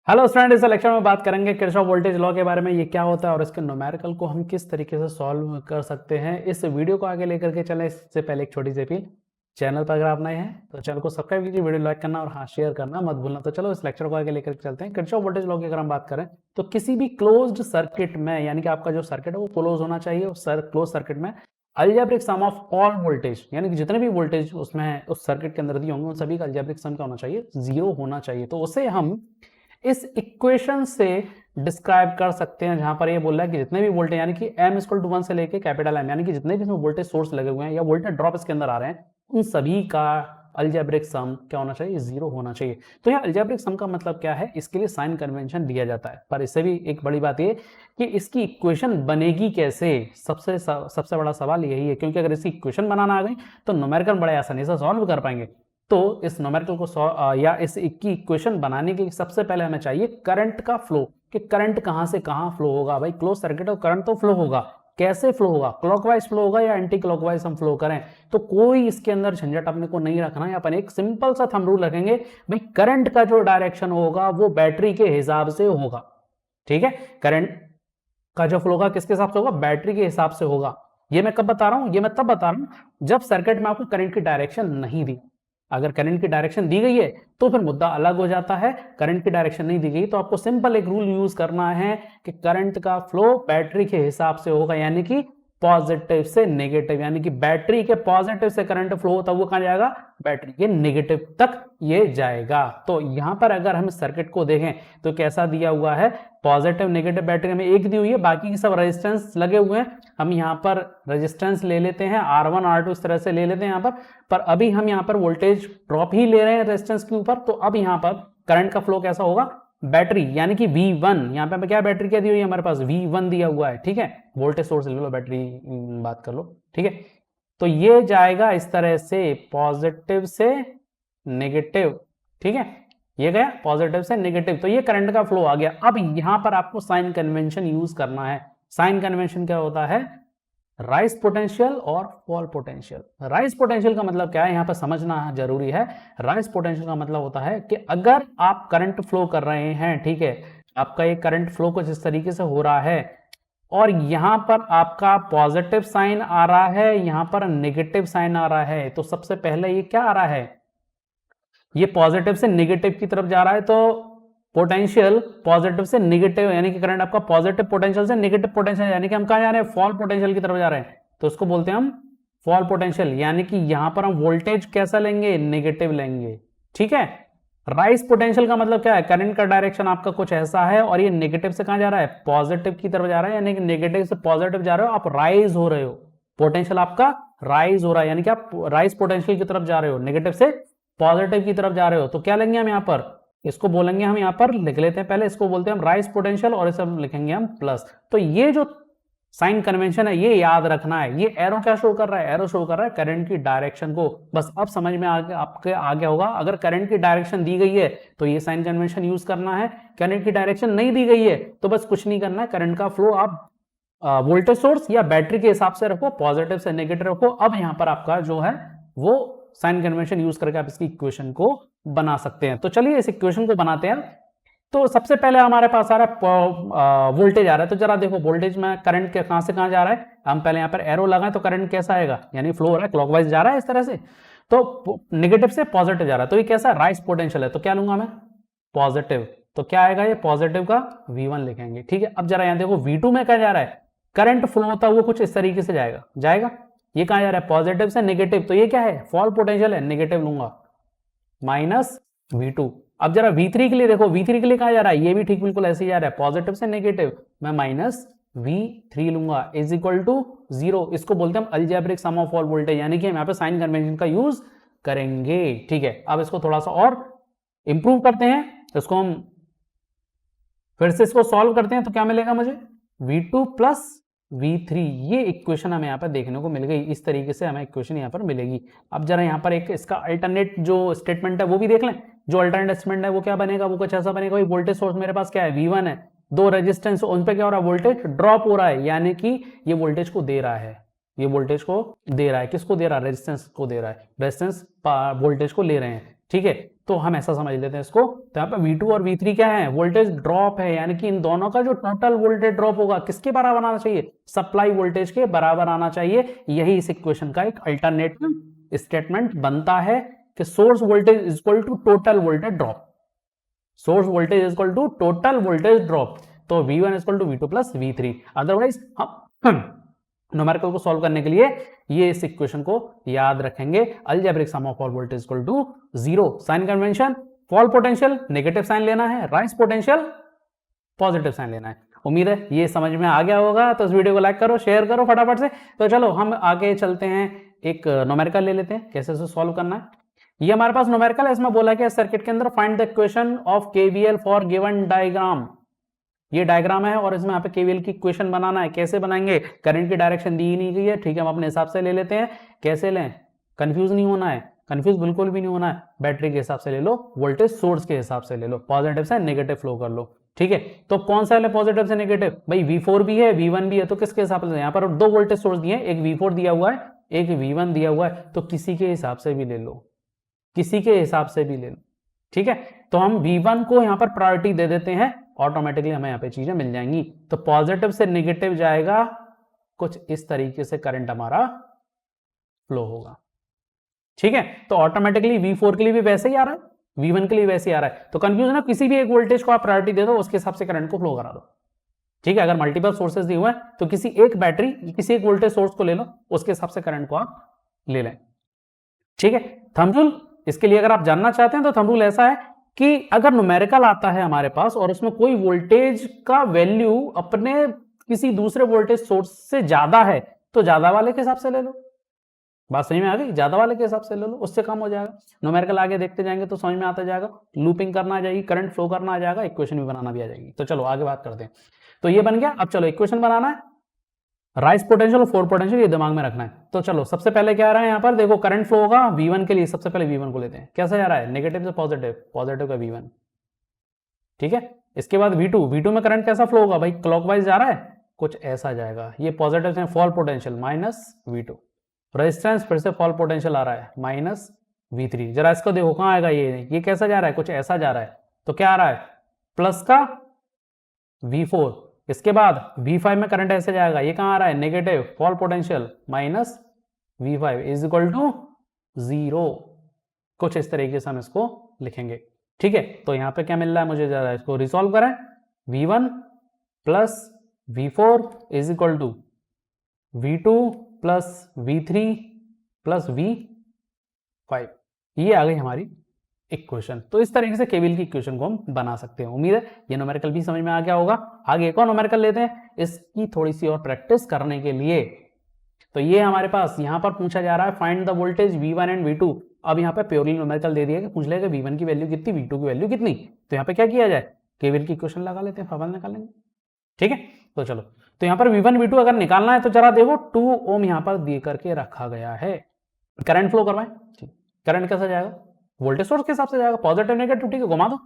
Hello student, इस lecture में बात करेंगे किरचॉफ वोल्टेज लॉ के बारे में। ये क्या होता है और इसके न्यूमेरिकल को हम किस तरीके से सॉल्व कर सकते हैं। इस वीडियो को आगे लेकर के चलें इससे पहले एक छोटी सी अपील, चैनल पर अगर आप नए हैं तो चैनल को सब्सक्राइब कीजिए, वीडियो लाइक करना और हाँ शेयर करना मत भूलना। तो चलो इस लेक्चर को आगे लेकर के चलते हैं। किरचॉफ वोल्टेज लॉ की अगर हम बात करें तो किसी भी क्लोज्ड सर्किट में, यानी कि आपका जो सर्किट है वो क्लोज होना चाहिए, उस क्लोज सर्किट में algebraic sum of all voltage, यानी कि जितने भी वोल्टेज उसमें उस सर्किट के अंदर दिए होंगे उन सभी का अलजेब्रिक सम क्या होना चाहिए, जीरो होना चाहिए। तो उसे हम इस इक्वेशन से डिस्क्राइब कर सकते हैं, जहां पर ये बोल रहा है कि जितने भी वोल्टेज, यानी कि m इक्वल टू 1 से लेके कैपिटल M, यानी कि जितने भी इसमें वोल्टेज सोर्स लगे हुए हैं या वोल्टेज ड्रॉप इसके अंदर आ रहे हैं, उन सभी का अलजेब्रिक सम क्या होना चाहिए, जीरो होना चाहिए। तो यह अलजेब्रिक सम का मतलब क्या है, इसके लिए साइन कन्वेंशन दिया जाता है। पर इससे भी एक बड़ी बात ये कि इसकी इक्वेशन बनेगी कैसे, सबसे बड़ा सवाल यही है, क्योंकि अगर इसकी इक्वेशन बनाना आ गई तो न्यूमेरिकल बड़े आसानी से सॉल्व कर पाएंगे। तो इस न्यूमेरिकल को या इस की इक्वेशन बनाने के लिए सबसे पहले हमें चाहिए करंट का फ्लो, कि करंट कहां से कहां फ्लो होगा। भाई क्लोज सर्किट है, करंट तो फ्लो होगा, कैसे फ्लो होगा, क्लॉकवाइज फ्लो होगा या एंटी क्लॉकवाइज हम फ्लो करें। तो कोई इसके अंदर झंझट अपने को नहीं रखना है, अपन एक सिंपल सा थंब रूल रखेंगे, भाई करंट का जो डायरेक्शन होगा वो बैटरी के हिसाब से होगा। ठीक है, करंट का जो फ्लो होगा किसके हिसाब से होगा, बैटरी के हिसाब से होगा। ये मैं कब बता रहा हूं, ये मैं तब बता रहा हूं जब सर्किट में आपको करंट की डायरेक्शन नहीं दी। अगर करंट की डायरेक्शन दी गई है तो फिर मुद्दा अलग हो जाता है। करंट की डायरेक्शन नहीं दी गई तो आपको सिंपल एक रूल यूज करना है कि करंट का फ्लो बैटरी के हिसाब से होगा, यानी कि पॉजिटिव से नेगेटिव, यानी कि बैटरी के पॉजिटिव से करंट फ्लो होता है वो कहां जाएगा, बैटरी के नेगेटिव तक ये जाएगा। तो यहां पर अगर हम सर्किट को देखें तो कैसा दिया हुआ है, पॉजिटिव नेगेटिव बैटरी में एक दी हुई है, बाकी की सब रेजिस्टेंस लगे हुए हैं। हम यहाँ पर रेजिस्टेंस ले लेते हैं R1 R2 इस तरह से ले लेते हैं यहाँ पर अभी हम यहाँ पर वोल्टेज ड्रॉप ही ले रहे हैं रेजिस्टेंस के ऊपर। तो अब यहाँ पर करंट का फ्लो कैसा होगा, बैटरी यानी कि V1, यहाँ पे क्या बैटरी क्या दी हुई है हमारे पास, V1 दिया हुआ है। ठीक है, वोल्टेज सोर्स ले लो, बैटरी बात कर लो। ठीक है, तो ये जाएगा इस तरह से पॉजिटिव से नेगेटिव। ठीक है, ये गया पॉजिटिव से नेगेटिव, तो ये करंट का फ्लो आ गया। अब यहां पर आपको साइन कन्वेंशन यूज करना है। साइन कन्वेंशन क्या होता है, राइज पोटेंशियल और फॉल पोटेंशियल। राइज पोटेंशियल का मतलब क्या है, यहां पर समझना जरूरी है। राइज पोटेंशियल का मतलब होता है कि अगर आप करंट फ्लो कर रहे हैं, ठीक है, आपका ये करंट फ्लो कुछ इस तरीके से हो रहा है और यहां पर आपका पॉजिटिव साइन आ रहा है, यहां पर नेगेटिव साइन आ रहा है, तो सबसे पहले ये क्या आ रहा है, ये पॉजिटिव से नेगेटिव की तरफ जा रहा है। तो पोटेंशियल पॉजिटिव से नेगेटिव, यानी कि करंट आपका पॉजिटिव पोटेंशियल से नेगेटिव पोटेंशियल, यानी कि हम कहां जा रहे हैं, फॉल पोटेंशियल की तरफ जा रहे हैं, तो उसको बोलते हैं हम फॉल पोटेंशियल। यानी कि यहां पर हम वोल्टेज कैसा लेंगे, नेगेटिव लेंगे। ठीक है, राइज पोटेंशियल का मतलब क्या है, करंट का डायरेक्शन आपका कुछ ऐसा है और ये नेगेटिव से कहां जा रहा है, पॉजिटिव की तरफ जा रहा है, यानी कि नेगेटिव से पॉजिटिव जा रहे हो, आप राइज हो रहे हो, पोटेंशियल आपका राइज हो रहा है, यानी कि आप राइज पोटेंशियल की तरफ जा रहे हो, नेगेटिव से पॉजिटिव की तरफ जा रहे हो। तो क्या लेंगे हम यहाँ पर, इसको बोलेंगे हम, यहाँ पर लिख लेते हैं पहले, इसको बोलते हैं हम राइज पोटेंशियल और इसे लिखेंगे हम प्लस। तो ये जो साइन कन्वेंशन है ये याद रखना है। ये एरो क्या शो कर रहा है, एरो शो कर रहा है करंट की डायरेक्शन को। बस अब समझ में आपके आ गया होगा, अगर करंट की डायरेक्शन दी गई है तो ये साइन कन्वेंशन यूज करना है, करंट की डायरेक्शन नहीं दी गई है तो बस कुछ नहीं करना है, करंट का फ्लो आप वोल्टेज सोर्स या बैटरी के हिसाब से रखो, पॉजिटिव से नेगेटिव रखो। अब यहां पर आपका जो है वो साइन कन्वेंशन यूज करके आप इसकी इक्वेशन को बना सकते हैं। तो चलिए इस इक्वेशन को बनाते हैं। तो सबसे पहले हमारे पास आ रहा है वोल्टेज आ रहा है, तो जरा देखो वोल्टेज में करंट के कहां से कहां जा रहा है, हम पहले यहां पर एरो लगाएं तो करंट कैसा आएगा, यानी फ्लो हो रहा है क्लॉकवाइज जा रहा है इस तरह से, तो नेगेटिव से पॉजिटिव जा रहा है, तो ये कैसा राइज पोटेंशियल है, तो क्या लूंगा मैं, पॉजिटिव। तो क्या आएगा, ये पॉजिटिव का V1 लिखेंगे। ठीक है, अब जरा यहां देखो V2 में क्या जा रहा है, करंट फ्लो होता है वो कुछ इस तरीके से जाएगा, ये कहां जा रहा है, पॉजिटिव से नेगेटिव, तो ये क्या है, फॉल पोटेंशियल है, नेगेटिव लूंगा, माइनस V2। अब जरा V3 के लिए देखो, V3 के लिए कहां जा रहा है, ये भी ठीक बिल्कुल ऐसे ही जा रहा है, पॉजिटिव से नेगेटिव, मैं माइनस V3 लूंगा, इज इक्वल टू 0। इसको बोलते हैं हम algebraic sum of all voltage, यानी कि हम यहाँ पे साइन कन्वेंशन का यूज करेंगे। ठीक है, अब इसको थोड़ा सा और इंप्रूव करते हैं, इसको हम फिर से इसको सॉल्व करते हैं, तो क्या मिलेगा मुझे, V2 प्लस V3। ये इक्वेशन हमें यहाँ पर देखने को मिल गई, इस तरीके से हमें इक्वेशन यहाँ पर मिलेगी। अब जरा यहाँ पर एक इसका अल्टरनेट जो स्टेटमेंट है वो भी देख लें। जो अल्टरनेट स्टेटमेंट है वो क्या बनेगा, वो कुछ ऐसा बनेगा, वोल्टेज सोर्स मेरे पास क्या है, V1 है, दो रेजिस्टेंस, उन पे क्या हो रहा है, वोल्टेज ड्रॉप हो रहा है, यानी कि ये वोल्टेज को दे रहा है, ये वोल्टेज को दे रहा है, किसको दे रहा है, रेजिस्टेंस को दे रहा है, रेजिस्टेंस वोल्टेज को ले रहे हैं। ठीक है, तो हम ऐसा समझ लेते हैं इसको। तो यहाँ पे V2 और V3 क्या है, वोल्टेज ड्रॉप है, यानी कि इन दोनों का जो टोटल वोल्टेज ड्रॉप होगा किसके बराबर आना चाहिए, सप्लाई वोल्टेज के बराबर आना चाहिए। यही इस इक्वेशन का एक अल्टरनेटिव स्टेटमेंट बनता है कि source voltage is equal to total voltage drop, source voltage is equal to total voltage drop. तो V1 is equal to V2 plus V3। Otherwise हम न्यूमेरिकल को सॉल्व करने के लिए ये इस इक्वेशन को याद रखेंगे, algebraic sum of all voltage equal to 0। Sign convention, fall potential negative sign लेना है, राइज पोटेंशियल पॉजिटिव साइन लेना है। उम्मीद है ये समझ में आ गया होगा। तो इस वीडियो को लाइक करो, शेयर करो फटाफट से। तो चलो हम आगे चलते हैं, एक न्यूमेरिकल ले लेते हैं कैसे इसे सॉल्व करना है। ये हमारे पास न्यूमेरिकल है, इसमें बोला गया सर्किट के अंदर find the equation of KVL for given diagram. ये डायग्राम है और इसमें यहाँ पे केवीएल की इक्वेशन बनाना है। कैसे बनाएंगे, करंट की डायरेक्शन दी ही नहीं गई है, ठीक है, हम अपने हिसाब से ले लेते हैं। कैसे लें, कंफ्यूज नहीं होना है, कंफ्यूज बिल्कुल भी नहीं होना है। बैटरी के हिसाब से ले लो, वोल्टेज सोर्स के हिसाब से ले लो, पॉजिटिव से नेगेटिव फ्लो कर लो, ठीक है। तो कौन सा है पॉजिटिव से नेगेटिव, भाई V4 भी है V1 भी है, तो किसके हिसाब से, यहाँ पर दो वोल्टेज सोर्स दिए हैं, एक V4 दिया हुआ है, एक V1 दिया हुआ है, तो किसी के हिसाब से भी ले लो, किसी के हिसाब से भी ले लो, ठीक है। तो हम V1 को यहाँ पर प्रायोरिटी दे देते हैं, ऑटोमेटिकली हमें यहाँ पे चीजें मिल जाएंगी। तो पॉजिटिव से नेगेटिव जाएगा, कुछ इस तरीके से करंट हमारा फ्लो होगा, ठीक है। तो ऑटोमेटिकली V4 के लिए भी वैसे ही आ रहा है, V1 के लिए वैसे ही आ रहा है। तो कंफ्यूजन है, किसी भी एक वोल्टेज को आप प्रायोरिटी दे दो, उसके हिसाब से करंट को फ्लो करा दो, ठीक है। अगर मल्टीपल सोर्सेज दिए हुए हैं तो किसी एक बैटरी, किसी एक वोल्टेज सोर्स को ले लो, उसके हिसाब से करंट को आप ले लें, ठीक है। थंब रूल इसके लिए अगर आप जानना चाहते हैं तो थंब रूल ऐसा है कि अगर न्यूमेरिकल आता है हमारे पास और उसमें कोई वोल्टेज का वैल्यू अपने किसी दूसरे वोल्टेज सोर्स से ज्यादा है, तो ज्यादा वाले के हिसाब से ले लो। बात समझ में आ गई, ज्यादा वाले के हिसाब से ले लो, उससे कम हो जाएगा। न्यूमेरिकल आगे देखते जाएंगे तो समझ में आता जाएगा, लूपिंग करना आ जाएगी, करंट फ्लो करना आ जाएगा, इक्वेशन भी बनाना भी आ जाएगी। तो चलो आगे बात करते हैं। तो ये बन गया। अब चलो इक्वेशन बनाना है, राइज पोटेंशियल और फोर पोटेंशियल, ये दिमाग में रखना है। तो चलो सबसे पहले क्या आ रहा है, यहाँ पर देखो करंट फ्लो होगा V1 के लिए, सबसे पहले V1 को लेते हैं। कैसे जा रहा है, नेगेटिव से पॉजिटिव, पॉजिटिव का V1, ठीक है। इसके बाद V2 में करंट कैसा फ्लो होगा भाई, क्लॉकवाइज जा रहा है, कुछ ऐसा जाएगा, ये पॉजिटिव से fall potential minus V2, resistance फिर से फॉल पोटेंशियल आ रहा है माइनस V3। जरा इसको देखो कहां आएगा, ये कैसा जा रहा है, कुछ ऐसा जा रहा है। तो क्या आ रहा है, प्लस का V4। इसके बाद V5 में करंट ऐसे जाएगा, ये कहां आ रहा है, negative fall potential minus V5 is equal to 0। कुछ इस तरीके से हम इसको लिखेंगे, ठीक है। तो यहां पे क्या मिल रहा है मुझे, जरा इसको रिसॉल्व करें। V1 plus V4 is equal to V2 plus V3 plus V5, ये आ गई हमारी इक्वेशन। तो इस तरीके से केवीएल की इक्वेशन को हम बना सकते हैं। उम्मीद है ये न्यूमेरिकल भी समझ में आ गया होगा। आगे एक और न्यूमेरिकल लेते हैं, इसकी थोड़ी सी और प्रैक्टिस करने के लिए। तो ये हमारे पास यहाँ पर पूछा जा रहा है find the voltage V1 and V2। अब यहाँ पे प्योरली न्यूमेरिकल दे दिया कि पूछ लेगा V1 की वैल्यू कितनी, V2 की वैल्यू कितनी। तो यहाँ पे क्या किया जाए, केवीएल की इक्वेशन लगा लेते हैं, फॉर्मूला निकालेंगे, ठीक है। तो चलो, तो यहाँ पर V1 V2 अगर निकालना है तो जरा देखो 2 ओम यहाँ पर दे करके रखा गया है। करंट फ्लो करवाएं, करंट कैसा जाएगा, वोल्टेज सोर्स के हिसाब से जाएगा, पॉजिटिव नेगेटिव, ठीक है। घुमा दो,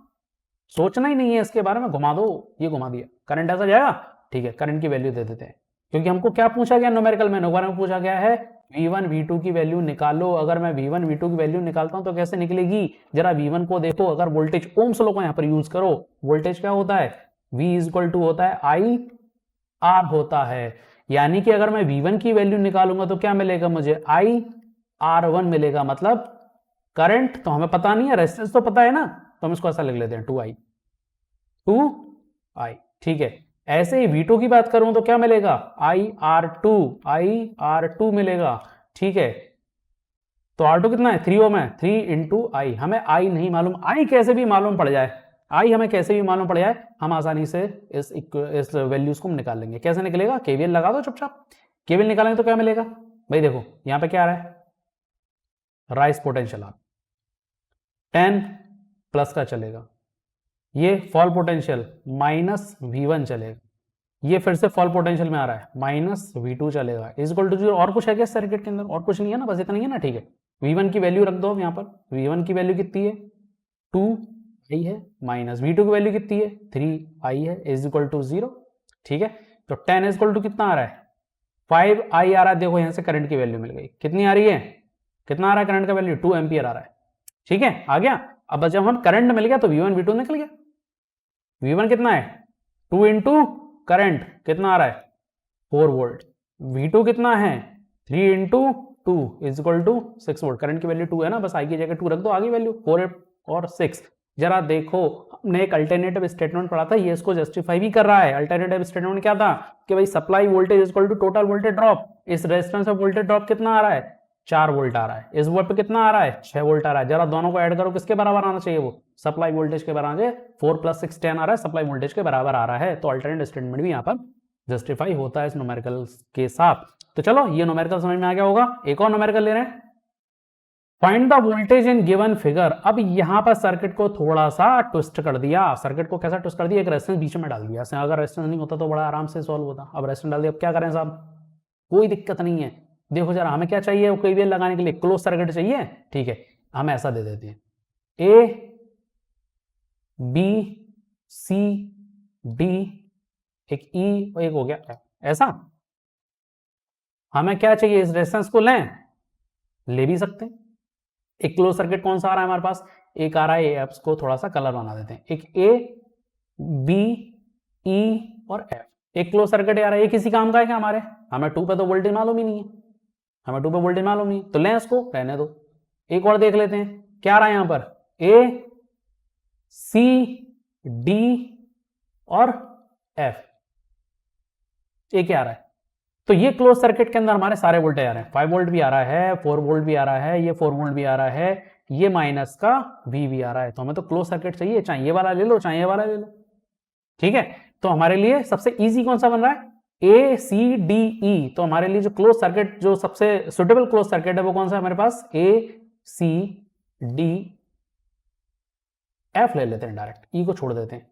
सोचना ही नहीं है इसके बारे में, घुमा दो, ये घुमा दिया, करंट ऐसा जाएगा, ठीक है। करंट की वैल्यू दे देते हैं, क्योंकि हमको क्या पूछा गया न्यूमेरिकल में, न्यूमेरिकल में पूछा गया है V1 V2 की वैल्यू निकालो। अगर मैं V1 V2 की वैल्यू निकालता हूं तो कैसे निकलेगी, जरा V1 को देखो। अगर वोल्टेज ओम्स लॉ को यहाँ पर यूज करो, वोल्टेज क्या होता है, V इज इक्वल टू होता है I R होता है। यानी कि अगर मैं V1 की वैल्यू निकालूंगा तो क्या मिलेगा मुझे, I R1 मिलेगा, मतलब करंट तो हमें पता नहीं है, रेजिस्टेंस तो पता है ना, तो हम इसको ऐसा लिख लेते हैं 2I, ठीक है। ऐसे ही V2 की बात करूं तो क्या मिलेगा, I R2 मिलेगा, ठीक है। तो R2 कितना है, 3 ओम है, 3 इंटू I। हमें I नहीं मालूम, I कैसे भी मालूम पड़ जाए, I हमें कैसे भी मालूम पड़ जाए, हम आसानी से इस वैल्यूज को निकाल लेंगे। कैसे निकलेगा, केवीएल लगा दो चुपचाप, केवीएल निकालेंगे तो क्या मिलेगा भाई, देखो यहां पे क्या आ रहा है, राइज पोटेंशियल 10 प्लस का चलेगा, ये फॉल पोटेंशियल माइनस V1 चलेगा, ये फिर से फॉल पोटेंशियल में आ रहा है माइनस V2 चलेगा, इज इक्वल टू 0। और कुछ है क्या सर्किट के अंदर, और कुछ नहीं है ना, बस इतना ही है ना, ठीक है। V1 की वैल्यू रख दो यहाँ पर, V1 की वैल्यू कितनी है, 2I है, माइनस V2 की वैल्यू कितनी है, 3I है, इज इक्वल टू 0, ठीक है। तो 10 इज इक्वल टू कितना आ रहा है, 5I आ रहा है। देखो यहां से करंट की वैल्यू मिल गई, कितनी आ रही है, कितना आ रहा है करंट का वैल्यू, 2 एम्पियर आ रहा है, ठीक है, आ गया। अब जब हम करंट मिल गया तो V1 V2 निकल गया। V1 कितना है 2 इंटू करंट कितना आ रहा है 4 वोल्ट। V2 कितना है 3 into 2 is equal to 6 volt. Current की वैल्यू 2 है ना, बस आई की जगह 2 रख दो, आगे वैल्यू 4 और 6। जरा देखो हमने एक अल्टरनेटिव स्टेटमेंट पढ़ा था, ये इसको जस्टिफाई भी कर रहा है। अल्टरनेटिव स्टेटमेंट क्या था कि भाई supply voltage is equal to total voltage drop. इस रेजिस्टेंस में वोल्टेज ड्रॉप कितना आ रहा है 4 वोल्ट आ रहा है, इस वोल्ट पे कितना आ रहा है 6 वोल्ट आ रहा है। जरा दोनों को ऐड करो, किसके बराबर आना चाहिए, वो सप्लाई वोल्टेज के बराबर। 4 + 6 10 आ रहा है, सप्लाई वोल्टेज के बराबर आ रहा है। तो अल्टरनेटिव स्टेटमेंट भी यहाँ पर जस्टिफाई होता है इस न्यूमेरिकल के साथ। तो चलो ये न्यूमेरिकल समझ में आ गया होगा। एक और न्यूमेरिकल ले रहे हैं, find the voltage in given figure. अब यहां पर सर्किट को थोड़ा सा ट्विस्ट कर दिया। सर्किट को कैसा ट्विस्ट कर दिया, एक रेजिस्टेंस बीच में डाल दिया। अगर रेजिस्टेंस नहीं होता तो बड़ा आराम से सॉल्व होता, अब रेजिस्टेंस डाल दिया। अब क्या करें साहब, कोई दिक्कत नहीं है। देखो जरा हमें क्या चाहिए, कोई भी लगाने के लिए क्लोज सर्किट चाहिए, ठीक है। हम ऐसा दे देते हैं A B C D, एक E और एक हो गया F। ऐसा हमें क्या चाहिए, इस रेजिस्टेंस को ले भी सकते हैं। एक क्लोज सर्किट कौन सा आ रहा है हमारे पास, एक आ रहा है एफ को थोड़ा सा कलर बना देते हैं, एक ए बी ई और एफ। एक क्लोज सर्किट आ रहा है, ये किसी काम का है क्या हमारे, हमें 2 पे तो वोल्टेज मालूम ही नहीं है, हमें 2 पे वोल्टेज मालूम नहीं, तो लें इसको, रहने दो। एक और देख लेते हैं क्या आ रहा है यहां पर, ए सी डी और एफ, ये क्या आ रहा है। तो ये क्लोज सर्किट के अंदर हमारे सारे वोल्टेज आ रहे हैं, 5 वोल्ट भी आ रहा है, 4 वोल्ट भी आ रहा है, ये 4 वोल्ट भी आ रहा है, ये माइनस का V भी आ रहा है। तो हमें तो क्लोज सर्किट चाहिए, चाहे ये वाला ले लो चाहे ये वाला ले लो, ठीक है। तो हमारे लिए सबसे इजी कौन सा बन रहा है, ए सी डी ई। तो हमारे लिए जो क्लोज सर्किट, जो सबसे सुटेबल क्लोज सर्किट है वो कौन सा है हमारे पास, ए सी डी एफ ले लेते हैं, डायरेक्ट ई को छोड़ देते हैं,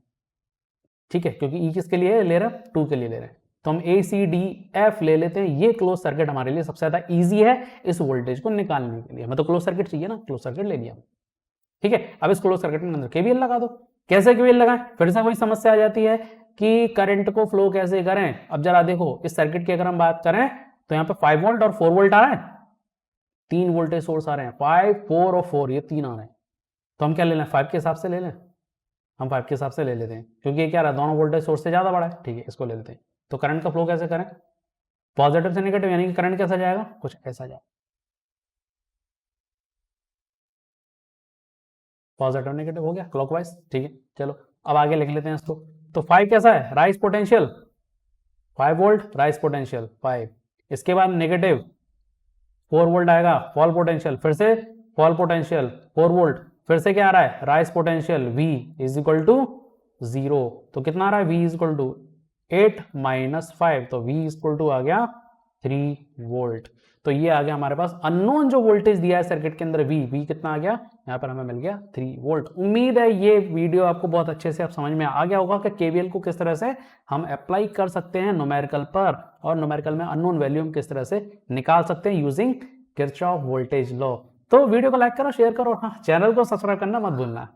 ठीक है, क्योंकि ई किसके लिए ले रहे हैं, 2 के लिए ले रहे हैं। तो हम ए सी डी एफ ले लेते हैं। ये क्लोज सर्किट हमारे लिए सबसे ज्यादा इजी है इस वोल्टेज को निकालने के लिए। हमें तो क्लोज सर्किट चाहिए ना, क्लोज सर्किट ले लिया, ठीक है। अब इस क्लोज सर्किट में अंदर केवीएल लगा दो। कैसे केवीएल लगाएं, फिर से वही समस्या आ जाती है कि करंट को फ्लो कैसे करें। अब जरा देखो इस सर्किट की अगर हम बात करें तो यहाँ पे 5 वोल्ट और 4 वोल्ट आ रहा है, 3 वोल्टेज सोर्स आ रहे हैं, 5 4 और 4, ये 3 आ रहे हैं। तो हम क्या ले लें, 5 के हिसाब से ले लें, हम 5 के हिसाब से ले लेते हैं, क्योंकि ये क्या रहा है, दोनों वोल्टेज सोर्स से ज्यादा बड़ा है, ठीक है, इसको ले लेते हैं। तो करंट का फ्लो कैसे करें, पॉजिटिव से नेगेटिव, यानी कि करंट कैसा जाएगा, कुछ ऐसा जाएगा, पॉजिटिव नेगेटिव हो गया क्लॉकवाइज, ठीक है। चलो अब आगे लिख लेते हैं इसको। तो 5 कैसा है, rise potential, 5 volt rise potential 5। इसके बाद नेगेटिव 4 वोल्ट आएगा, फॉल पोटेंशियल, फिर से फॉल पोटेंशियल 4 वोल्ट, फिर से क्या आ रहा है, rise potential V is equal to 0। तो कितना आ रहा है, V इज इक्वल टू 8 - 5, तो V इज इक्वल टू आ गया 3 वोल्ट। तो ये आ गया हमारे पास अननोन जो वोल्टेज दिया है सर्किट के अंदर, V कितना आ गया, यहाँ पर हमें मिल गया 3 वोल्ट। उम्मीद है ये वीडियो आपको बहुत अच्छे से आप समझ में आ गया होगा कि केवीएल को किस तरह से हम अप्लाई कर सकते हैं न्यूमेरिकल पर, और न्यूमेरिकल में अननोन वैल्यू हम किस तरह से निकाल सकते हैं यूजिंग किरचॉफ वोल्टेज लॉ। तो वीडियो को लाइक करो, शेयर करो, हाँ चैनल को सब्सक्राइब करना मत भूलना।